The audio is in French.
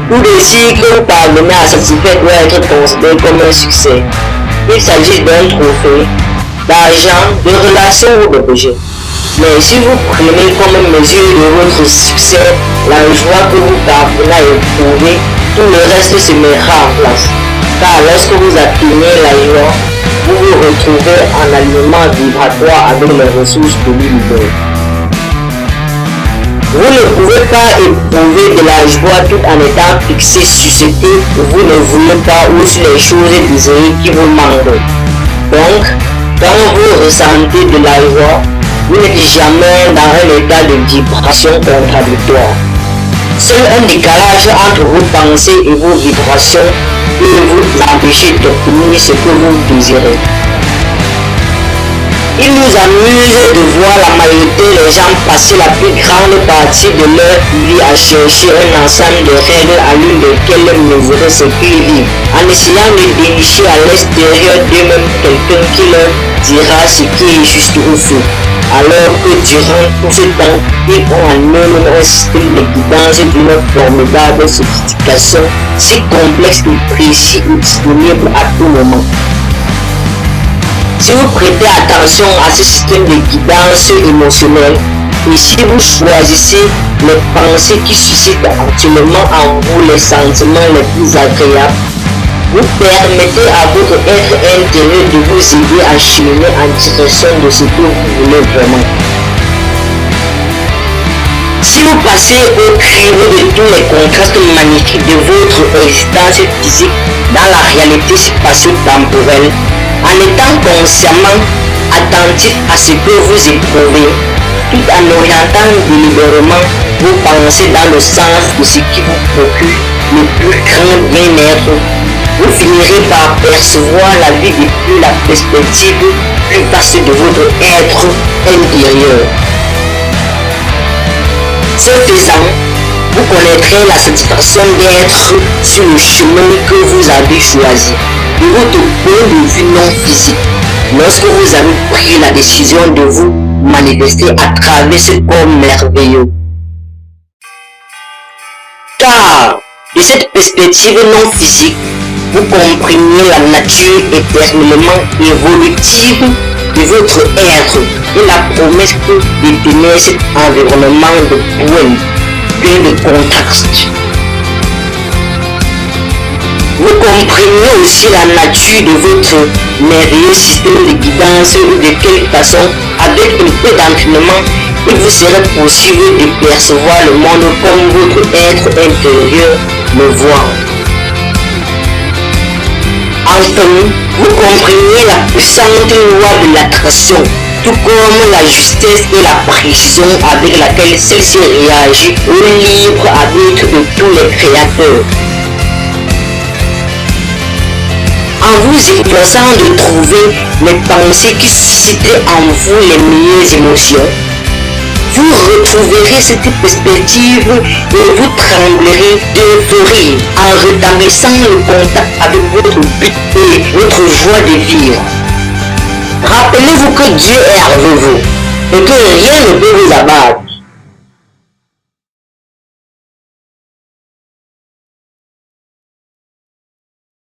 Tout désir que vous parvenez à satisfaire doit être considéré comme un succès. Il s'agit d'un trophée, d'argent, de relations ou d'objets. Mais si vous prenez comme mesure de votre succès la joie que vous parvenez à éprouver, tout le reste se mettra en place. Car lorsque vous atteignez la joie, vous vous retrouvez en alignement vibratoire avec les ressources de l'univers. Vous ne pouvez pas éprouver de la joie tout en étant fixé sur ce que vous ne voulez pas ou sur les choses désirées qui vous manquent. Donc, quand vous ressentez de la joie, vous n'êtes jamais dans un état de vibration contradictoire. Seul un décalage entre vos pensées et vos vibrations peut vous empêcher d'obtenir ce que vous désirez. Il nous amuse de voir la majorité des gens passer la plus grande partie de leur vie à chercher un ensemble de règles à l'une desquelles mesurer ce qu'ils vivent, en essayant de dénicher à l'extérieur d'eux-mêmes quelqu'un qui leur dira ce qui est juste ou faux. Alors que durant tout ce temps, ils ont en eux un système de guidance d'une formidable sophistication, si complexe et précis et disponible à tout moment. Si vous prêtez attention à ce système de guidance émotionnelle et si vous choisissez les pensées qui suscitent actuellement en vous les sentiments les plus agréables, vous permettez à votre être intérieur de vous aider à cheminer en direction de ce que vous voulez vraiment. Si vous passez au criveau de tous les contrastes magnifiques de votre existence physique dans la réalité spatio-temporelle, en étant consciemment attentif à ce que vous éprouvez, tout en orientant délibérément vos pensées dans le sens de ce qui vous procure le plus grand bien-être, vous finirez par percevoir la vie depuis la perspective plus vaste de votre être intérieur. Ce faisant, vous connaîtrez la satisfaction d'être sur le chemin que vous avez choisi, de votre point de vue non physique, lorsque vous avez pris la décision de vous manifester à travers ce corps merveilleux. Car, de cette perspective non physique, vous comprenez la nature éternellement évolutive de votre être et la promesse que détenait cet environnement de points, plein de contrastes. Vous comprenez aussi la nature de votre merveilleux système de guidance et de quelle façon, avec un peu d'entraînement, il vous serait possible de percevoir le monde comme votre être intérieur le voit. Enfin, vous comprenez la puissante loi de l'attraction, tout comme la justesse et la précision avec laquelle celle-ci réagit au libre arbitre de tous les créateurs. En vous efforçant de trouver les pensées qui susciteraient en vous les meilleures émotions, vous retrouverez cette perspective et vous tremblerez d'euphorie en rétablissant le contact avec votre but et votre joie de vivre. Rappelez-vous que Dieu est avec vous et que rien ne peut vous abattre.